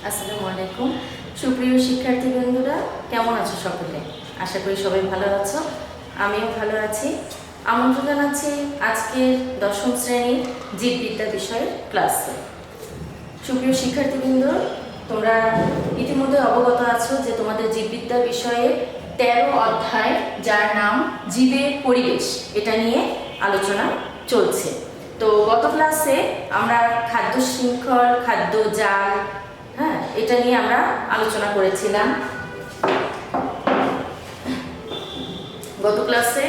আসসালামু আলাইকুম। সুপ্রিয় শিক্ষার্থী বন্ধুরা, কেমন আছো সকলে? আশা করি সবাই ভালো আছো, আমিও ভালো আছি। আমন্ত্রণ জানাচ্ছি আজকের দশম শ্রেণীর জীববিদ্যা বিষয়ের ক্লাসে। সুপ্রিয় শিক্ষার্থীবৃন্দ, তোমরা ইতিমধ্যে অবগত আছো যে তোমাদের জীববিদ্যা বিষয়ে 13 অধ্যায়, যার নাম জীবের পরিবেশ, এটা নিয়ে আলোচনা চলছে। তো গত ক্লাসে আমরা খাদ্য শৃঙ্খল, খাদ্য জাল, এটা নিয়ে আমরা আলোচনা করেছিলাম। গত ক্লাসে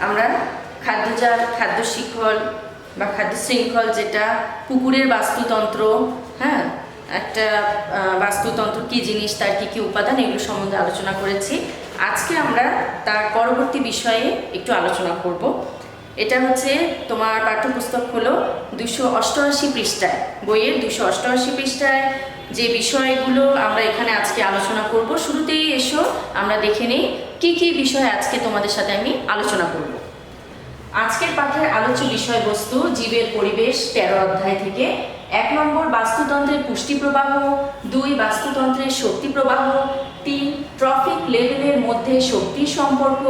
আমরা খাদ্যজাল, খাদ্য শিকল বা খাদ্য শৃঙ্খল, যেটা পুকুরের বাস্তুতন্ত্র, একটা বাস্তুতন্ত্র কি জিনিস, তার কি কি উপাদান, এগুলো সম্বন্ধে আলোচনা করেছি। আজকে আমরা তার পরবর্তী বিষয়ে একটু আলোচনা করব। এটা হচ্ছে তোমার পাঠ্যপুস্তক হলো 288 পৃষ্ঠায়, বইয়ের 288 পৃষ্ঠায় যে বিষয়গুলো আমরা এখানে আজকে আলোচনা করব। শুরুতেই এসো আমরা দেখে নিই কি কি বিষয় আজকে তোমাদের সাথে আমি আলোচনা করব। আজকের পাঠের আলোচ্য বিষয়বস্তু জীবের পরিবেশ 13 অধ্যায় থেকে 1 নম্বর বাস্তুতন্ত্রের পুষ্টি প্রবাহ, 2 বাস্তুতন্ত্রের শক্তি প্রবাহ, 3 ট্রফিক লেভেলের মধ্যে শক্তির সম্পর্ক,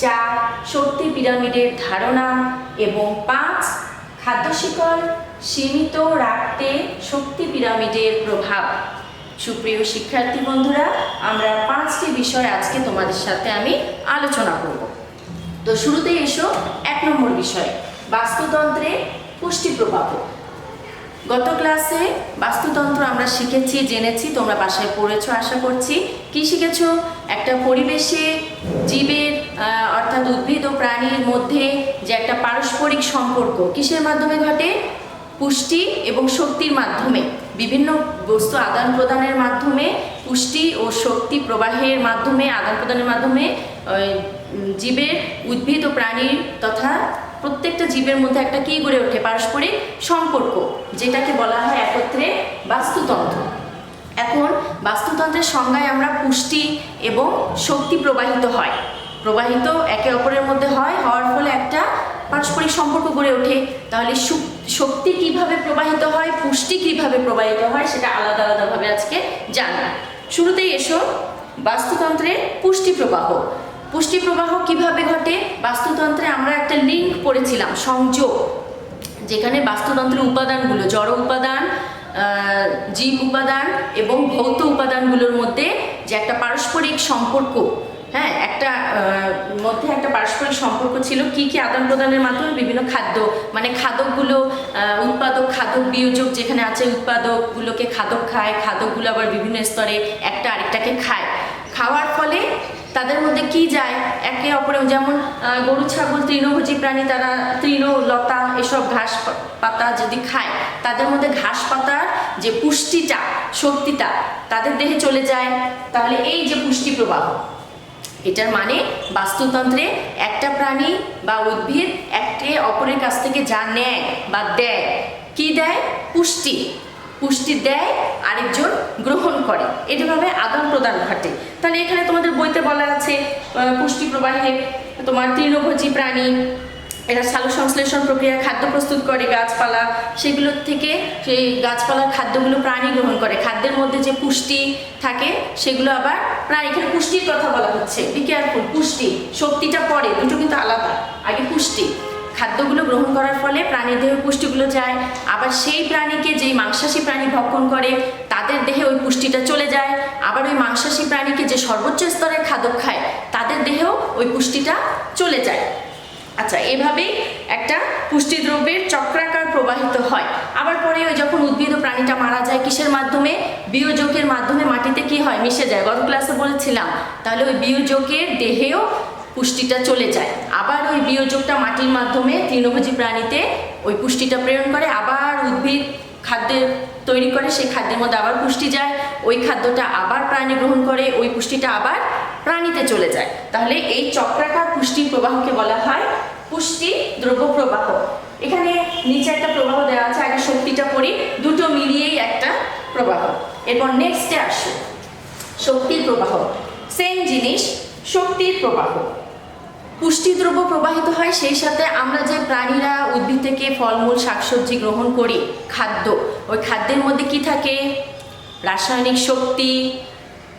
4 শক্তি পিরামিডের ধারণা এবং 5 খাদ্য শিকল সীমিত রাখতে শক্তি পিরামিডের প্রভাব। সুপ্রিয় শিক্ষার্থী বন্ধুরা, আমরা 5টি বিষয় আজকে তোমাদের সাথে আমি আলোচনা করব। তো শুরুতেই এসো 1 নম্বর বিষয়, বাস্তুতন্ত্রে পুষ্টি প্রবাহ। গত ক্লাসে বাস্তুতন্ত্র আমরা শিখেছি, জেনেছি, তোমরা বাসায় পড়েছো আশা করছি। কি শিখেছো? একটা পরিবেশে জীবের অর্থাৎ উদ্ভিদ ও প্রাণীর মধ্যে যে একটা পারস্পরিক সম্পর্ক কিসের মাধ্যমে ঘটে? পুষ্টি এবং শক্তির মাধ্যমে, বিভিন্ন বস্তু আদান প্রদানের মাধ্যমে, পুষ্টি ও শক্তি প্রবাহের মাধ্যমে, আদান প্রদানের মাধ্যমে জীবের, উদ্ভিদ ও প্রাণীর তথা প্রত্যেকটা জীবের মধ্যে একটা কি গড়ে ওঠে? পারস্পরিক সম্পর্ক, যেটাকে বলা হয় একত্রে বাস্তুতন্ত্র। এখন বাস্তুতন্ত্রের সংজ্ঞায় আমরা পুষ্টি এবং শক্তি প্রবাহিত হয়, প্রবাহিত একে অপরের মধ্যে হয়, হওয়ার ফলে একটা পারস্পরিক সম্পর্ক গড়ে ওঠে। তাহলে শক্তি কিভাবে প্রবাহিত হয়, পুষ্টি কিভাবে প্রবাহিত হয়, সেটা আলাদা আলাদাভাবে আজকে জানব। শুরুতেই এসো বাস্তুতন্ত্রের পুষ্টি প্রবাহ। পুষ্টি প্রবাহ কিভাবে ঘটে? বাস্তুতন্ত্রে আমরা একটা লিঙ্ক পড়েছিলাম, সংযোগ, যেখানে বাস্তুতন্ত্রের উপাদানগুলো, জড় উপাদান, জীব উপাদান এবং ভৌত উপাদানগুলোর মধ্যে যে একটা পারস্পরিক সম্পর্ক, একটা মধ্যে একটা পারস্পরিক সম্পর্ক ছিল। কি কি আদান প্রদানের মাধ্যমে? বিভিন্ন খাদ্য, মানে খাদকগুলো, উৎপাদক, খাদক, বিয়োজক যেখানে আছে, উৎপাদকগুলোকে খাদক খায়, খাদকগুলো আবার বিভিন্ন স্তরে একটা আরেকটাকে খায়। খাওয়ার ফলে তাদের মধ্যে কি যায়? একে অপরে, যেমন গরু ছাগল তৃণভোজী প্রাণী, তারা তৃণ লতা এসব ঘাস পাতা যদি খায়, তাদের মধ্যে ঘাস পাতার যে পুষ্টিটা, শক্তিটা তাদের দেহে চলে যায়। তাহলে এই যে পুষ্টি প্রবাহ, এটার মানে বাস্তুতন্ত্রে একটা প্রাণী বা উদ্ভিদ একে অপরের কাছ থেকে যা নেয় বা দেয়, কি দেয়? পুষ্টি। পুষ্টি দেয়, আরেকজন গ্রহণ করে, এভাবে আদান প্রদান ঘটে। তাহলে এখানে তোমাদের বইতে বলা আছে পুষ্টি প্রবাহে তোমার তৃণভোজী প্রাণী, এরা সালোক সংশ্লেষণ প্রক্রিয়া খাদ্য প্রস্তুত করে, গাছপালা, সেগুলোর থেকে সেই গাছপালার খাদ্যগুলো প্রাণী গ্রহণ করে। খাদ্যের মধ্যে যে পুষ্টি থাকে সেগুলো আবার প্রাণী, এখানে পুষ্টির কথা বলা হচ্ছে, বি কেয়ারফুল। পুষ্টি, শক্তিটা পরে, দুটো কিন্তু আলাদা। আগে পুষ্টি, খাদ্যগুলো গ্রহণ করার ফলে প্রাণীর দেহে পুষ্টিগুলো যায়, আবার সেই প্রাণীকে, যেই মাংসাশী প্রাণী ভক্ষণ করে তাদের দেহে ওই পুষ্টিটা চলে যায়, আবার ওই মাংসাশী প্রাণীকে যে সর্বোচ্চ স্তরের খাদ্য খায় তাদের দেহেও ওই পুষ্টিটা চলে যায়। আচ্ছা, এভাবেই একটা পুষ্টিদ্রব্যের চক্রাকার প্রবাহিত হয়। আবার পরে ওই যখন উদ্ভিদ ও প্রাণীটা মারা যায়, কিসের মাধ্যমে? বিয়োজকের মাধ্যমে মাটিতে কি হয়? মিশে যায়। গত ক্লাসে বলেছিলাম। তাহলে ওই বিয়োজকের দেহেও পুষ্টিটা চলে যায়, আবার ওই বিয়োজকটা মাটির মাধ্যমে তৃণভোজী প্রাণীতে ওই পুষ্টিটা প্রেরণ করে, আবার উদ্ভিদ খাদ্যের তৈরি করে, সেই খাদ্যের মধ্যে আবার পুষ্টি যায়, ওই খাদ্যটা আবার প্রাণী গ্রহণ করে, ওই পুষ্টিটা আবার প্রাণীতে চলে যায়। তাহলে এই চক্রাকার পুষ্টি প্রবাহকে বলা হয় পুষ্টি দ্রব্য প্রবাহ। এখানে নিচে একটা প্রবাহ দেওয়া আছে, আগে শক্তিটা পড়ি, দুটো মিলিয়েই একটা প্রবাহ। এরপর নেক্সটে আসো শক্তির প্রবাহ। সেম জিনিস, শক্তির প্রবাহ। পুষ্টিদ্রব্য প্রবাহিত হয়, সেই সাথে আমরা যে প্রাণীরা উদ্ভিদ থেকে ফলমূল শাকসবজি গ্রহণ করি, খাদ্য, ওই খাদ্যের মধ্যে কি থাকে? রাসায়নিক শক্তি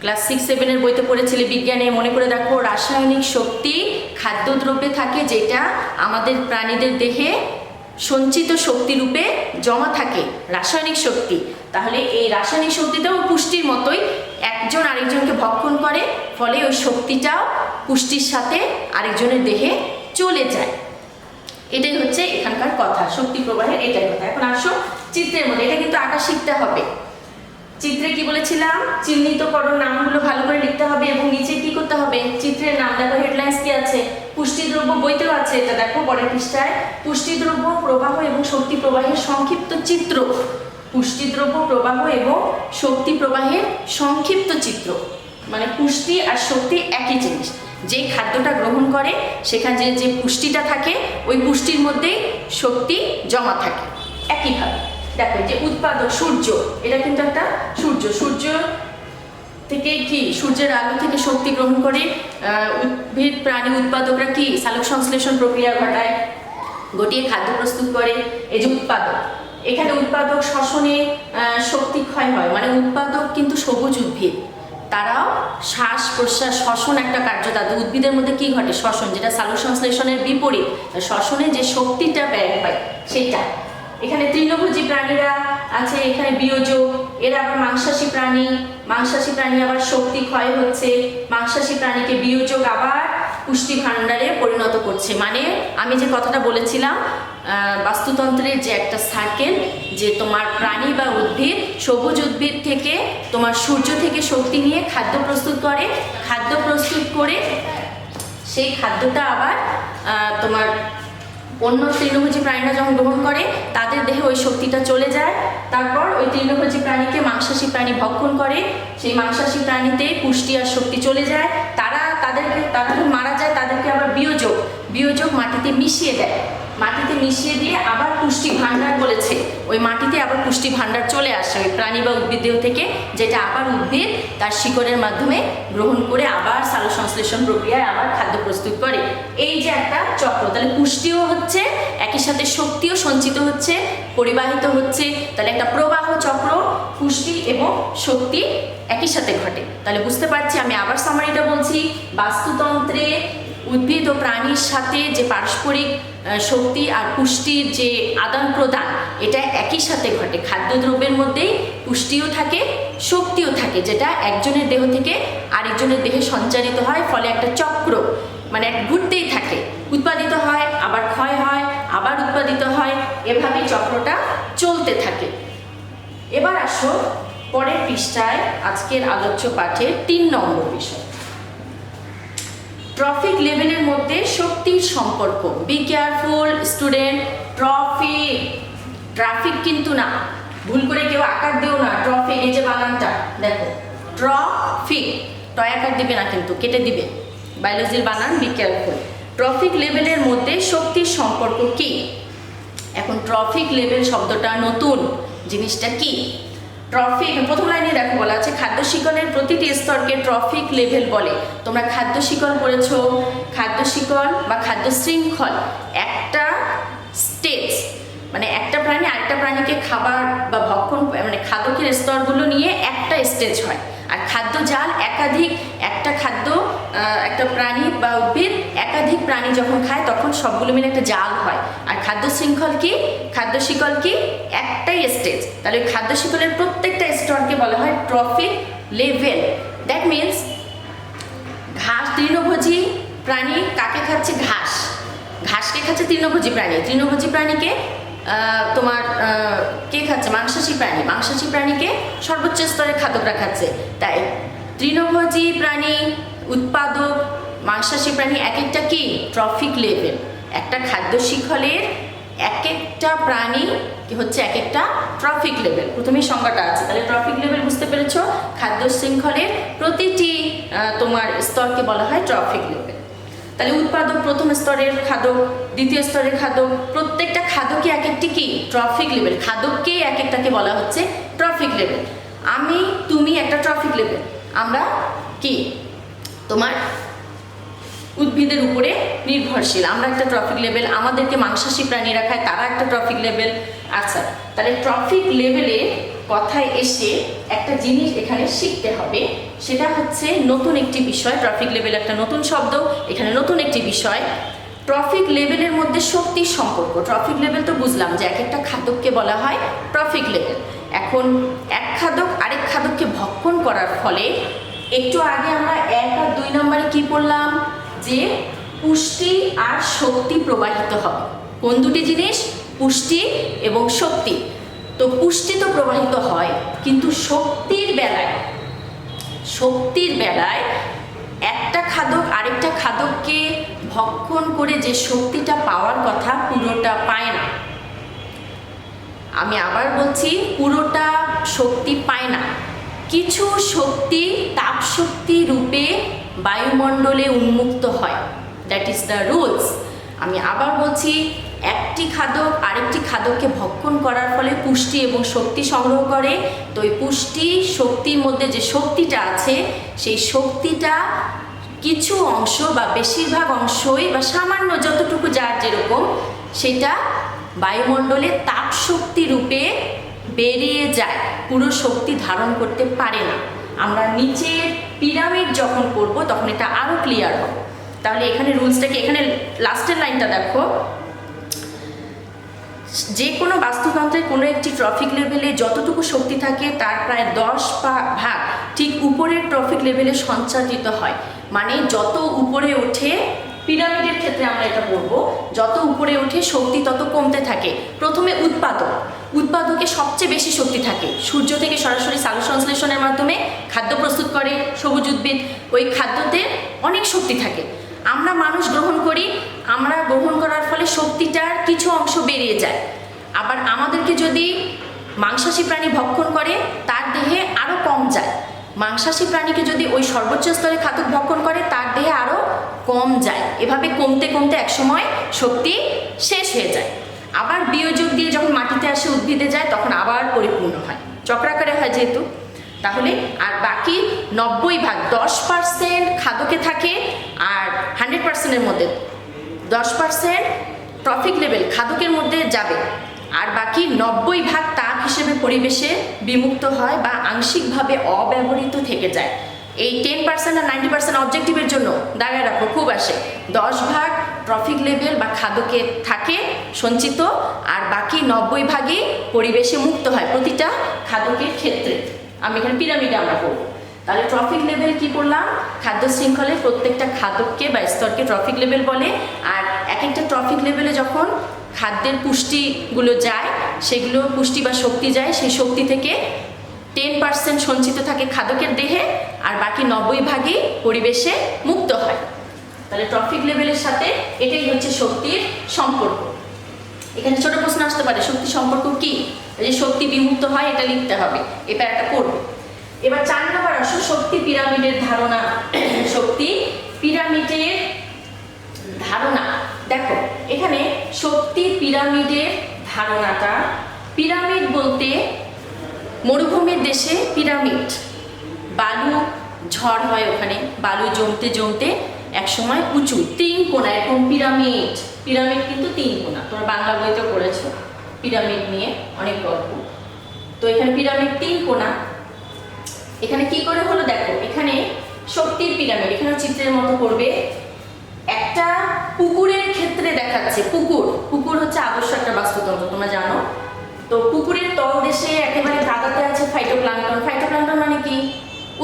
ক্লাস 6-7 বইতে পড়েছিলে বিজ্ঞানে, মনে করে দেখো। রাসায়নিক শক্তি খাদ্যদ্রব্যে থাকে, যেটা আমাদের প্রাণীদের দেহে সঞ্চিত শক্তি রূপে জমা থাকে, রাসায়নিক শক্তি। তাহলে এই রাসায়নিক শক্তিটাও পুষ্টির মতোই, একজন আরেকজনকে ভক্ষণ করে, ফলে ওই শক্তিটাও পুষ্টির সাথে আরেকজনের দেহে চলে যায়। এটাই হচ্ছে এখানকার কথা, শক্তি প্রবাহের এটাই কথা। এখন আসো চিত্রের মধ্যে, এটা কিন্তু আঁকা শিখতে হবে। চিত্রে কি বলেছিলাম, চিহ্নিতকরণ নামগুলো ভালো করে লিখতে হবে এবং নিচে কি করতে হবে, চিত্রের নাম দেখো, হেডলাইন্স কি আছে, পুষ্টিদ্রব্য বইতেও আছে, এটা দেখো পরের পৃষ্ঠায়, পুষ্টিদ্রব্য প্রবাহ এবং শক্তি প্রবাহের সংক্ষিপ্ত চিত্র। পুষ্টিদ্রব্য প্রবাহ এবং শক্তি প্রবাহের সংক্ষিপ্ত চিত্র, মানে পুষ্টি আর শক্তি একই জিনিস। যে খাদ্যটা গ্রহণ করে সেখানে যে পুষ্টিটা থাকে, ওই পুষ্টির মধ্যেই শক্তি জমা থাকে। একইভাবে দেখো যে উৎপাদক সূর্য, এটা কিন্তু একটা সূর্য, সূর্য থেকে কি, সূর্যের আলো থেকে শক্তি গ্রহণ করে উদ্ভিদ প্রাণী উৎপাদকরা কি সালোক সংশ্লেষণ প্রক্রিয়া ঘটিয়ে খাদ্য প্রস্তুত করে। এই যে উৎপাদক, এখানে উৎপাদক শ্বসনে শক্তি ক্ষয় হয়, মানে উৎপাদক কিন্তু সবুজ উদ্ভিদ, তারাও শ্বাস প্রশ্বাস শ্বসন একটা কার্য, তাদের উদ্ভিদের মধ্যে কি ঘটে, শ্বসন, যেটা সালোক সংশ্লেষণের বিপরীত। শ্বসনে যে শক্তিটা ব্যয় হয় সেটা। এখানে তৃণভোজী প্রাণীরা আছে, এখানে বিয়োজক, এরা আবার মাংসাশী প্রাণী, মাংসাশী প্রাণী আবার শক্তি ক্ষয় হচ্ছে, মাংসাশী প্রাণীকে বিয়োজক আবার পুষ্টি ভাণ্ডারে পরিণত করছে। মানে আমি যে কথাটা বলেছিলাম বাস্তুতন্ত্রের যে একটা সার্কেল, যে তোমার প্রাণী বা উদ্ভিদ, সবুজ উদ্ভিদ থেকে তোমার সূর্য থেকে শক্তি নিয়ে খাদ্য প্রস্তুত করে, খাদ্য প্রস্তুত করে সেই খাদ্যটা আবার তোমার অন্য তৃণভোজী প্রাণীরা যখন গ্রহণ করে তাদের দেহে ওই শক্তিটা চলে যায়। তারপর ওই তৃণভোজী প্রাণীকে মাংসাশী প্রাণী ভক্ষণ করে, সেই মাংসাশী প্রাণীতে পুষ্টি আর শক্তি চলে যায়, তারা মারা যায়, তাদেরকে আবার বিয়োজক মাটিতে মিশিয়ে দেয়, মাটিতে মিশিয়ে দিয়ে আবার পুষ্টি ভাণ্ডার বলেছে, ওই মাটিতে আবার পুষ্টি ভাণ্ডার চলে আসে ওই প্রাণী বা উদ্ভিদ দেহ থেকে, যেটা আবার উদ্ভিদ তার শিকড়ের মাধ্যমে গ্রহণ করে আবার সালোক সংশ্লেষণ প্রক্রিয়ায় আবার খাদ্য প্রস্তুত করে। এই যে একটা চক্র, তাহলে পুষ্টিও হচ্ছে, একই সাথে শক্তিও সঞ্চিত হচ্ছে, পরিবাহিত হচ্ছে, তাহলে একটা প্রবাহ চক্র, পুষ্টি এবং শক্তি একই সাথে ঘটে। তাহলে বুঝতে পারছি, আমি আবার সামারিটা বলছি, বাস্তুতন্ত্রে উদ্ভিদ ও প্রাণীর সাথে যে পারস্পরিক শক্তি আর পুষ্টির যে আদান প্রদান, এটা একই সাথে ঘটে। খাদ্যদ্রব্যের মধ্যেই পুষ্টিও থাকে, শক্তিও থাকে, যেটা একজনের দেহ থেকে আরেকজনের দেহে সঞ্চারিত হয়, ফলে একটা চক্র, মানে ঘুরতেই থাকে, উৎপাদিত হয়, আবার ক্ষয় হয়, আবার উৎপাদিত হয়, এভাবেই চক্রটা চলতে থাকে। এবার আসো পরের পৃষ্ঠায় আজকের আলোচ্য পাঠের 3 নম্বর বিষয়, ট্রফিক লেভেলের মধ্যে শক্তির সম্পর্ক। বি কেয়ারফুল স্টুডেন্ট, ট্রাফিক কিন্তু না, ভুল করে কেউ আকার দিও না, ট্রফিক, এই যে বানানটা দেখো, ট্রফিক, টয় আকার দিবে না কিন্তু, কেটে দিবে, বায়োলজির বানান, বি কেয়ারফুল। ট্রফিক লেভেলের মধ্যে শক্তির সম্পর্ক কি? এখন ট্রফিক লেভেল শব্দটা নতুন, জিনিসটা কি? ট্রফিক, প্রথম লাইনে দেখো বলা আছে, খাদ্য শিকলের প্রতিটি স্তরকে ট্রফিক লেভেল বলে। তোমরা খাদ্য শিকল পড়েছ, খাদ্য শিকল বা খাদ্য শৃঙ্খল একটা স্টেজ, মানে একটা প্রাণী আরেকটা প্রাণীকে খাবার বা ভক্ষণ, মানে খাদ্যের স্তরগুলো নিয়ে একটা স্টেজ হয়। আর খাদ্য জাল একটা খাদ্য, একটা প্রাণী বা উদ্ভিদ একাধিক প্রাণী যখন খায় তখন সবগুলো মিলে একটা জাল হয়। আর খাদ্য শৃঙ্খল কি, খাদ্য শিকল কি, একটাই স্টেজ। তাহলে খাদ্য শিকলের প্রত্যেকটা স্তরকে বলা হয় ট্রফিক লেভেল। দ্যাট মিনস ঘাস, তৃণভোজী প্রাণী কাকে খাচ্ছে, ঘাসকে খাচ্ছে তৃণভোজী প্রাণী, তৃণভোজী প্রাণীকে তোমার কে খাচ্ছে, মাংসাশী প্রাণীকে সর্বোচ্চ স্তরের খাদ্যরা খাচ্ছে। তাই তৃণভোজী প্রাণী, উৎপাদক, মাংসাশী প্রাণী এক একটা কি ট্রফিক লেভেল। একটা খাদ্য শিকলের এক একটা প্রাণী কি হচ্ছে এক একটা ট্রফিক লেভেল। প্রথমেই সংজ্ঞাটা আছে, তাহলে ট্রফিক লেভেল বুঝতে পেরেছো, খাদ্য শৃঙ্খলের প্রতিটি তোমার স্তরকে বলা হয় ট্রফিক লেভেল। তাহলে উৎপাদক প্রথম স্তরের খাদক, দ্বিতীয় স্তরের খাদক, প্রত্যেকটা খাদকই এক একটি কি ট্রফিক লেভেল, খাদককে এক একটাকে বলা হচ্ছে ট্রফিক লেভেল। আমি তুমি একটা ট্রফিক লেভেল, আমরা কি তোমার উদ্ভিদের উপরে নির্ভরশীল, আমরা একটা ট্রফিক লেভেল, আমাদেরকে মাংসাশী প্রাণীরা খায়, তারা একটা ট্রফিক লেভেল। আচ্ছা, তাহলে ট্রফিক লেভেলে কথায় এসে একটা জিনিস এখানে শিখতে হবে, সেটা হচ্ছে নতুন একটি বিষয়। ট্রফিক লেভেল একটা নতুন শব্দ, এখানে নতুন একটি বিষয়। ট্রফিক লেভেলের মধ্যে শক্তির সম্পর্ক। ট্রফিক লেভেল তো বুঝলাম যে এক একটা খাদককে বলা হয় ট্রফিক লেভেল। এখন এক খাদক আরেক খাদককে ভক্ষণ করার ফলে, একটু আগে আমরা 1 আর 2 নম্বরে কি পড়লাম, যে পুষ্টি আর শক্তি প্রবাহিত হবে। কোন দুটি জিনিস? পুষ্টি এবং শক্তি। তো পুষ্টি তো প্রবাহিত হয়, কিন্তু শক্তির বেলায় একটা খাদক আরেকটা খাদককে ভক্ষণ করে যে শক্তিটা পাওয়ার কথা পুরোটা পায় না। আমি আবার বলছি, পুরোটা শক্তি পায় না। কিছু শক্তি তাপ শক্তি রূপে বায়ুমণ্ডলে উন্মুক্ত হয়। That is the rules. আমি আবার বলছি, একটি খাদক আরেকটি খাদককে ভক্ষণ করার ফলে পুষ্টি এবং শক্তি সংগ্রহ করে। তো এই পুষ্টি শক্তির মধ্যে যে শক্তিটা আছে, সেই শক্তিটা কিছু অংশ বা বেশিরভাগ অংশই বা সামান্য যতটুকু যার যেরকম, সেটা বায়ুমণ্ডলে তাপ শক্তি রূপে বেরিয়ে যায়, পুরো শক্তি ধারণ করতে পারে না। আমরা নিচের পিরামিড যখন করব তখন এটা আরও ক্লিয়ার হবে। তাহলে এখানে রুলসটাকে, এখানে লাস্টের লাইনটা দেখো, যে কোনো বাস্তুতন্ত্রের কোনো একটি ট্রফিক লেভেলে যতটুকু শক্তি থাকে তার প্রায় 10 ভাগ ঠিক উপরের ট্রফিক লেভেলে সঞ্চারিত হয়। মানে যত উপরে ওঠে, পিরামিডের ক্ষেত্রে আমরা এটা বলবো, যত উপরে ওঠে শক্তি তত কমতে থাকে। প্রথমে উৎপাদকে সবচেয়ে বেশি শক্তি থাকে। সূর্য থেকে সরাসরি সালোকসংশ্লেষণের মাধ্যমে খাদ্য প্রস্তুত করে সবুজ উদ্ভিদ, ওই খাদ্যতে অনেক শক্তি থাকে। আমরা মানুষ গ্রহণ করি, আমরা গ্রহণ করার ফলে শক্তিটার কিছু অংশ বেরিয়ে যায়। আবার আমাদেরকে যদি মাংসাশী প্রাণী ভক্ষণ করে, তার দেহে আরও কম যায়। মাংসাশী প্রাণীকে যদি ওই সর্বোচ্চ স্তরে খাদক ভক্ষণ করে, তার দেহে আরও কম যায়। এভাবে কমতে কমতে একসময় শক্তি শেষ হয়ে যায়। আবার বিয়োজক দিয়ে যখন মাটিতে আসে, উদ্ভিদে যায়, তখন আবার পরিপূর্ণ হয়, চক্রাকারে হয় যেহেতু। তাহলে আর বাকি 90 ভাগ, 10% খাদকে থাকে, আর 100%-এর মধ্যে 10% ট্রফিক লেভেল খাদকের মধ্যে যাবে, আর বাকি 90 ভাগ তাপ হিসেবে পরিবেশে বিমুক্ত হয় বা আংশিকভাবে অব্যবহৃত থেকে যায়। এই 10% আর 90% অবজেক্টিভের জন্য দাঁড়ায় রাখো, খুব আসে। 10 ভাগ ট্রফিক লেভেল বা খাদকে থাকে সঞ্চিত, আর বাকি 90 ভাগই পরিবেশে মুক্ত হয় প্রতিটা খাদকের ক্ষেত্রে। আমি এখানে পিরামিডে আমরা পড়ব। তাহলে ট্রফিক লেভেল কি করলাম? খাদ্য শৃঙ্খলে প্রত্যেকটা খাদককে বা স্তরকে ট্রফিক লেভেল বলে। আর এক একটা ট্রফিক লেভেলে যখন খাদ্যের পুষ্টিগুলো যায়, সেগুলো পুষ্টি বা শক্তি যায়, সেই শক্তি থেকে 10% সঞ্চিত থাকে খাদকের দেহে, আর বাকি 90 ভাগই পরিবেশে মুক্ত হয়। তাহলে ট্রফিক লেভেলের সাথে এটাই হচ্ছে শক্তির সম্পর্ক। এখানে ছোট প্রশ্ন আসতে পারে, শক্তি সম্পর্ক কি? যে শক্তি বিমুক্ত হয়, এটা লিখতে হবে, এটা একটা করবে। এবার 4 নম্বর আসো, শক্তি পিরামিডের ধারণা। শক্তি পিরামিডের ধারণা দেখো, এখানে শক্তি পিরামিডের ধারণাটা, পিরামিড বলতে মরুভূমির দেশে পিরামিড, বালু ঝড় হয়, ওখানে বালু জমতে জমতে একসময় উঁচু 3 কোণা, এরকম পিরামিড। পিরামিড কিন্তু 3 কোণা, তোমরা বাংলা বইতে পড়েছো পিরামিড নিয়ে অনেক গল্প। তো এখানে পিরামিড 3 কোণা। এখানে কি করে হলো দেখো, এখানে শক্তির পিরামিড, এখানে চিত্রের মতো করবে। একটা পুকুরের ক্ষেত্রে দেখাচ্ছে। পুকুর হচ্ছে আদর্শ একটা বাস্তুতন্ত্র, তোমরা জানো। তো পুকুরের তলদেশে একেবারে কাদাতে আছে ফাইটোপ্লাঙ্কটন। ফাইটোপ্লাঙ্কটন মানে কি?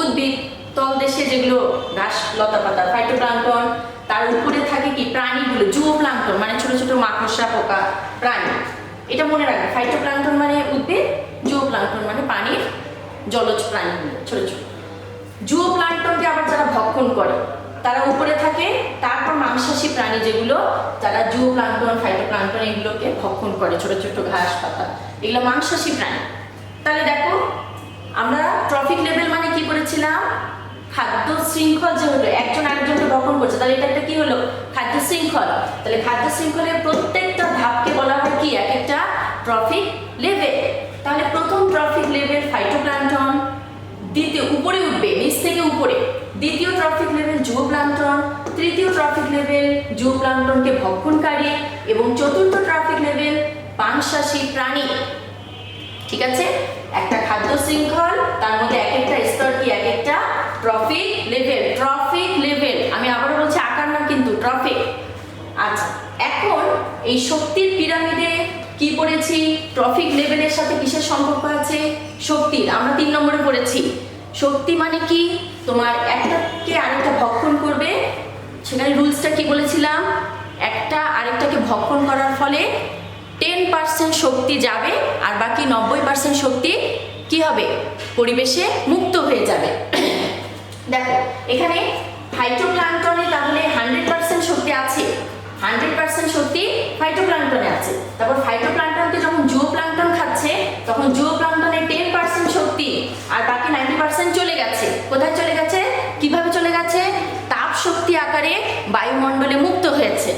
উদ্ভিদ। তলদেশে যেগুলো ঘাস লতা পাতা, ফাইটোপ্লাঙ্কটন। তার উপরে থাকে কি? প্রাণীগুলো, জুওপ্লাঙ্কটন মানে ছোট ছোট মাকড়সা, পোকা, প্রাণী। এটা মনে রাখবে, ফাইটোপ্লাঙ্কটন মানে উদ্ভিদ, জুওপ্লাঙ্কটন মানে পানির জলজ প্রাণীগুলো ছোট ছোট। জুওপ্লাঙ্কটনকে আবার যারা ভক্ষণ করে তারা উপরে থাকে, তারপর মাংসাশী প্রাণী যেগুলো, যারা জুওপ্লাঙ্কটন, ফাইটোপ্লাঙ্কটন এগুলোকে ভক্ষণ করে, ছোট ছোট ঘাস পাতা, এগুলো মাংসাশী প্রাণী। তাহলে দেখো, আমরা ট্রফিক লেভেল মানে কি করেছিলাম? খাদ্য শৃঙ্খল যে হলো, একজন আরেকজনকে ভক্ষণ করছে, তাহলে এটা একটা কি হলো? খাদ্য শৃঙ্খল। তাহলে খাদ্য শৃঙ্খলের প্রত্যেকটা ধাপকে বলা হয় কি? এক একটা ট্রফিক লেভেল। তাহলে প্রথম ট্রফিক লেভেল ফাইটোপ্লাঙ্কটন, দ্বিতীয় উপরে উঠবে নিচ থেকে উপরে, দ্বিতীয় ট্রফিক লেভেল জুওপ্লাঙ্কটন, তৃতীয় ট্রফিক লেভেল জুওপ্লাঙ্কটনকে ভক্ষণকারী, এবং চতুর্থ ট্রফিক লেভেল পাংশাসী প্রাণী। ঠিক আছে, একটা খাদ্য শৃঙ্খল, তার মধ্যে এক একটা স্তর কি, এক একটা ট্রফিক লেভেল। ট্রফিক লেভেল, আমি আবারও বলছি আকার না কিন্তু, ট্রফিক। আচ্ছা, এখন এই শক্তির পিরামিডে কি পড়েছি, ট্রফিক লেভেলের সাথে কিসের সম্পর্ক আছে, শক্তির। আমরা 3 নম্বরে পড়েছি শক্তি মানে কি, তোমার একটাকে আরেকটা ভক্ষণ করবে। সেখানে রুলসটা কি বলেছিলাম, একটা আরেকটাকে ভক্ষণ করার ফলে 10% শক্তি যাবে আর বাকি 90% শক্তি কি হবে, পরিবেশে মুক্ত হয়ে যাবে। দেখো এখানে ফাইটোপ্ল্যাঙ্কটনে তাহলে 100% শক্তি আছে, 100% শক্তি ফাইটোপ্ল্যাঙ্কটনে আছে। তারপর ফাইটোপ্ল্যাঙ্কটনকে যখন জুওপ্ল্যাঙ্কটন খাচ্ছে তখন জুওপ্ল্যাঙ্কটনে 10% শক্তি আর বাকি 90% চলে গেছে। কোথায় চলে গেছে, কিভাবে চলে গেছে, তাপ শক্তি আকারে বায়ুমণ্ডলে মুক্ত হয়েছে।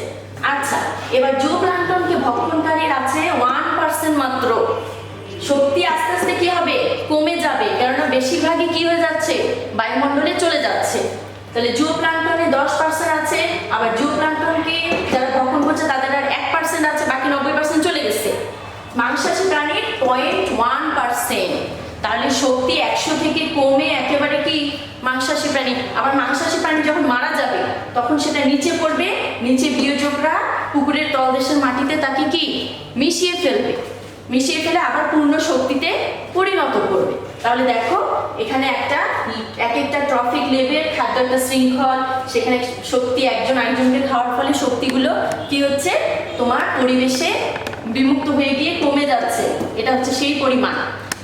আচ্ছা, এবার জুওপ্ল্যাঙ্কটনকে ভক্ষণকারীর আছে 1% মাত্র। শক্তি আস্তে আস্তে কি হবে, কমে যাবে, কেননা বেশিরভাগই কি হয়ে যাচ্ছে, বায়ুমণ্ডলে চলে যাচ্ছে। তাহলে জুওপ্ল্যাঙ্কটনে 10% আছে, আবার জুওপ্ল্যাঙ্কটনকে যারা ভক্ষণ করছে তাদের আর 1% আছে, বাকি 90% চলে গেছে। মাংসাশী প্রাণীর 0.1%। তাহলে শক্তি 100 থেকে কমে একেবারে কি মাংসাশী প্রাণী। আবার মাংসাশী প্রাণী যখন মারা যাবে তখন সেটা নিচে পড়বে, নিচে বিয়োজকরা পুকুরের তলদেশের মাটিতে তাকে কি মিশিয়ে ফেলবে, মিশিয়ে ফেলে আবার পূর্ণ শক্তিতে পরিণত করবে। তাহলে দেখো এখানে এক একটা ট্রফিক লেভেল, খাদ্য একটা শৃঙ্খল, সেখানে শক্তি একজন আরেকজনকে খাওয়ার ফলে শক্তিগুলো কি হচ্ছে, তোমার পরিবেশে বিমুক্ত হয়ে গিয়ে কমে যাচ্ছে। এটা হচ্ছে সেই পরিমাণ।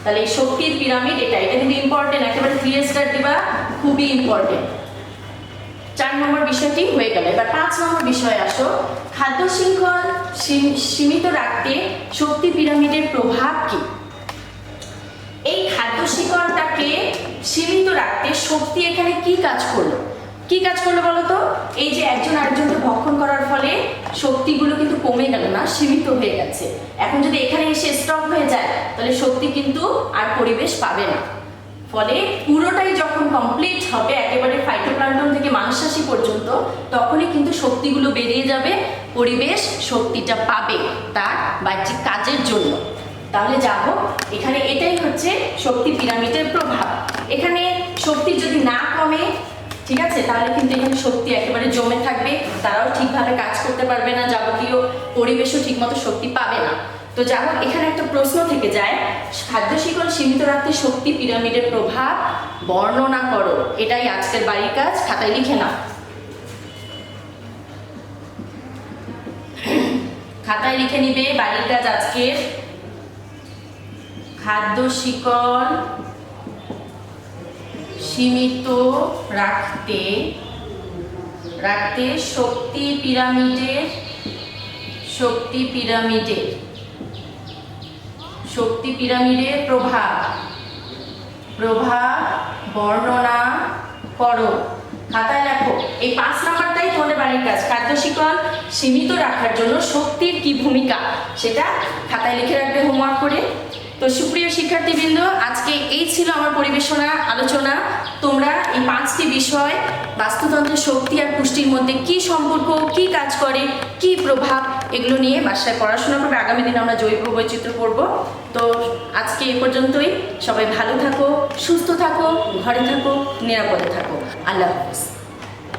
তাহলে এই শক্তির পিরামিড এটা কিন্তু ইম্পর্টেন্ট, একেবারে 3 স্টার দিবা, খুবই ইম্পর্টেন্ট। 4 নম্বর বিষয়টি হয়ে গেল। এবার 5 নম্বর বিষয়ে আসো, খাদ্য শৃঙ্খল সীমিত রাখতে শক্তি পিরামিডের প্রভাব কি। এই খাদ্য শৃঙ্খলটাকে সীমিত রাখতে শক্তি এখানে কি কাজ করলো, কি কাজ করলো বলো তো। এই যে একজন আরেকজনকে ভক্ষণ করার ফলে শক্তিগুলো কিন্তু কমে গেল না, সীমিত হয়ে গেছে। এখন যদি এখানে এসে স্টপ হয়ে যায় তাহলে শক্তি কিন্তু আর পরিবেশ পাবে না। ফলে পুরোটাই যখন কমপ্লিট হবে একেবারে ফাইটোপ্ল্যাঙ্কটন থেকে মাংসাশী পর্যন্ত, তখনই কিন্তু শক্তিগুলো বেরিয়ে যাবে, পরিবেশ শক্তিটা পাবে তার বাহ্যিক কাজের জন্য। তাহলে যাবো, এখানে এটাই হচ্ছে শক্তি পিরামিডের প্রভাব। এখানে শক্তি যদি না কমে, ঠিক আছে, তাহলে কিন্তু এখানে শক্তি একেবারে জমে থাকবে, তারাও ঠিকভাবে কাজ করতে পারবে না, যাবতীয় পরিবেশও ঠিকমতো শক্তি পাবে না। তো যাই হোক, এখানে একটা প্রশ্ন থেকে যায়, খাদ্য শৃঙ্খল সীমিত রাখতে শক্তি পিরামিডের প্রভাব বর্ণনা করো। এটাই আজকের বাড়ির কাজ, খাতায় লিখে নাও। খাতায় লিখে নিবে বাড়ির কাজ আজকের, খাদ্য শৃঙ্খল সীমিত রাখতে শক্তি পিরামিডের প্রভাব বর্ণনা করো। খাতায় লেখো। এই 5 নাম্বারটাই তোমাদের বাড়ির কাজ, খাদ্য শৃঙ্খল সীমিত রাখার জন্য শক্তির কি ভূমিকা সেটা খাতায় লিখে রাখবে হোমওয়ার্ক করে। তো সুপ্রিয় শিক্ষার্থীবৃন্দ, আজকে এই ছিল আমার পরিবেশনা আলোচনা। তোমরা এই 5টি বিষয়, বাস্তুতন্ত্রের শক্তি আর পুষ্টির মধ্যে কি সম্পর্ক, কি কাজ করে, কি প্রভাব, এগুলো নিয়ে বাসায় পড়াশোনা করবে। আগামী দিনে আমরা জৈব বৈচিত্র্য পড়ব। তো আজকে এ পর্যন্তই। সবাই ভালো থাকো, সুস্থ থাকো, ঘরে থাকো, নিরাপদে থাকো। আল্লাহ হাফেজ।